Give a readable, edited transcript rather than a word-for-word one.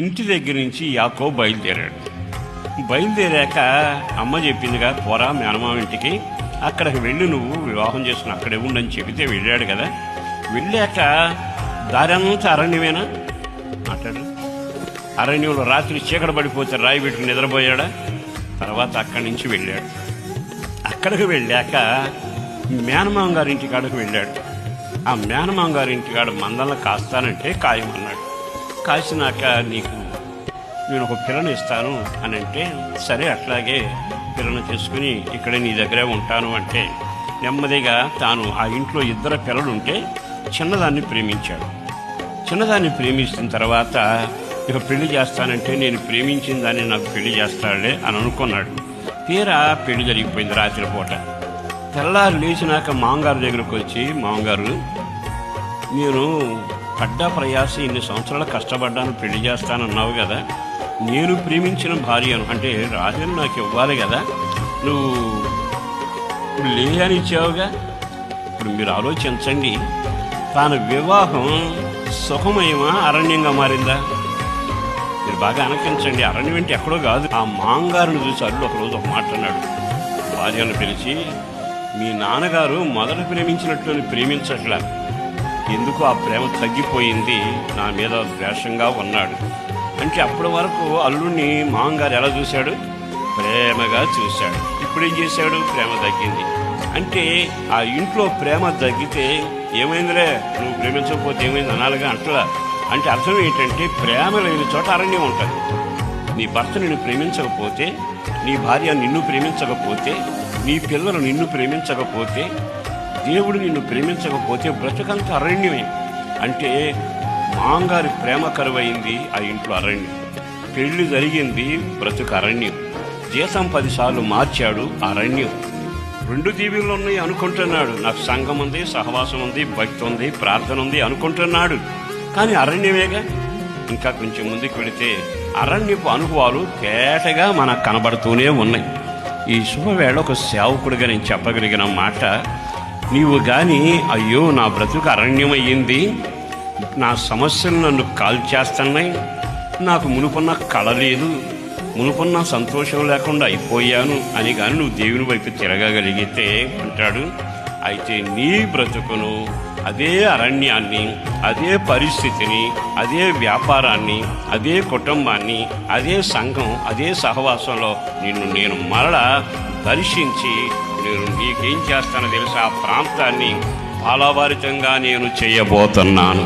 ఇంటి దగ్గర నుంచి యాకోబు బయలుదేరాడు. బయలుదేరాక అమ్మ చెప్పిందిగా, పోరా మేనమామ ఇంటికి, అక్కడికి వెళ్ళి నువ్వు వివాహం చేసుకుని అక్కడే ఉండని చెబితే వెళ్ళాడు కదా. వెళ్ళాక దారంతా అరణ్యమేనా మాట్లాడు. అరణ్యంలో రాత్రి చీకటి పడిపోతే రాయి పెట్టుకుని నిద్రపోయాడా. తర్వాత అక్కడి నుంచి వెళ్ళాడు. అక్కడికి వెళ్ళాక మేనమామ గారింటి కాడకు వెళ్ళాడు. ఆ మేనమామ గారింటి కాడ మందలను కాస్తానంటే కాయమన్నాడు. కాసినాక నీకు నేను ఒక పిల్లను ఇస్తాను అని అంటే, సరే అట్లాగే పిల్లను చేసుకుని ఇక్కడే నీ దగ్గరే ఉంటాను అంటే, నెమ్మదిగా తాను ఆ ఇంట్లో ఇద్దరు పిల్లలుంటే చిన్నదాన్ని ప్రేమించాడు. చిన్నదాన్ని ప్రేమిస్తున్న తర్వాత ఇక పెళ్లి చేస్తానంటే, నేను ప్రేమించిన దాన్ని నాకు పెళ్లి చేస్తాడులే అని అనుకున్నాడు. తీరా పెళ్లి జరిగిపోయింది రాత్రిపూట. తెల్లారు లేచినాక మామగారు దగ్గరకు వచ్చి, మామగారు నేను పడ్డా ప్రయాస ఇన్ని సంవత్సరాలు కష్టపడ్డాను, పెళ్లి చేస్తానన్నావు కదా, నేను ప్రేమించిన భార్యను అంటే రాజును నాకు ఇవ్వాలి కదా, నువ్వు ఇప్పుడు లేని ఇచ్చావుగా. ఇప్పుడు మీరు ఆలోచించండి, తాను వివాహం సుఖమయమా అరణ్యంగా మారిందా? మీరు బాగా ఆలకించండి. అరణ్యం అంటే ఎక్కడో కాదు. ఆ మాంగారుని చూసి అల్లుడు ఒకరోజు ఒక మాట అన్నాడు. భార్యను పిలిచి, మీ నాన్నగారు మొదట ప్రేమించినట్లు ప్రేమించట్లా, ఎందుకు ఆ ప్రేమ తగ్గిపోయింది, నా మీద ద్వేషంగా ఉన్నాడు అంటే, అప్పటి వరకు అల్లుడిని మామగారు ఎలా చూశాడు? ప్రేమగా చూశాడు. ఇప్పుడు ఏం చేశాడు? ప్రేమ తగ్గింది. అంటే ఆ ఇంట్లో ప్రేమ తగ్గితే ఏమైందిలే, నువ్వు ప్రేమించకపోతే ఏమైంది అనాలిగా అంటలా. అంటే అర్థం ఏంటంటే, ప్రేమ లేని చోట అరణ్యం ఉంటుంది. నీ భర్త నిన్ను ప్రేమించకపోతే, నీ భార్య నిన్ను ప్రేమించకపోతే, నీ పిల్లలు నిన్ను ప్రేమించకపోతే, దేవుడు నిన్ను ప్రేమించకపోతే బ్రతుకంత అరణ్యమే. అంటే మాంగారి ప్రేమ కరువైంది, ఆ ఇంట్లో అరణ్యం. పెళ్లి జరిగింది, బ్రతుకు అరణ్యం. జీతం 10 సార్లు మార్చాడు, అరణ్యం. 2 దీవెనలు ఉన్నాయి అనుకుంటున్నాడు, నాకు సంఘం ఉంది, సహవాసం ఉంది, భక్తి ఉంది, ప్రార్థన ఉంది అనుకుంటున్నాడు, కానీ అరణ్యమేగా. ఇంకా కొంచెం ముందుకు వెళితే అరణ్యపు అనుభవాలు తేటగా మనకు కనబడుతూనే ఉన్నాయి. ఈ శుభవేళ ఒక సేవకుడిగా నేను చెప్పగలిగిన మాట, నీవు కానీ అయ్యో నా బ్రతుకు అరణ్యమయ్యింది, నా సమస్యలు నన్ను కాల్చేస్తున్నాయి, నాకు మునుపున్న కళ లేదు, మునుపున్న సంతోషం లేకుండా అయిపోయాను అని కానీ నువ్వు దేవుని వైపు తిరగగలిగితే అంటాడు, అయితే నీ బ్రతుకును అదే అరణ్యాన్ని, అదే పరిస్థితిని, అదే వ్యాపారాన్ని, అదే కుటుంబాన్ని, అదే సంఘం, అదే సహవాసంలో నేను మరలా దర్శించి నేను నీకేం చేస్తానో తెలుసా, ఆ ప్రాంతాన్ని ఫలభరితంగా నేను చేయబోతున్నాను.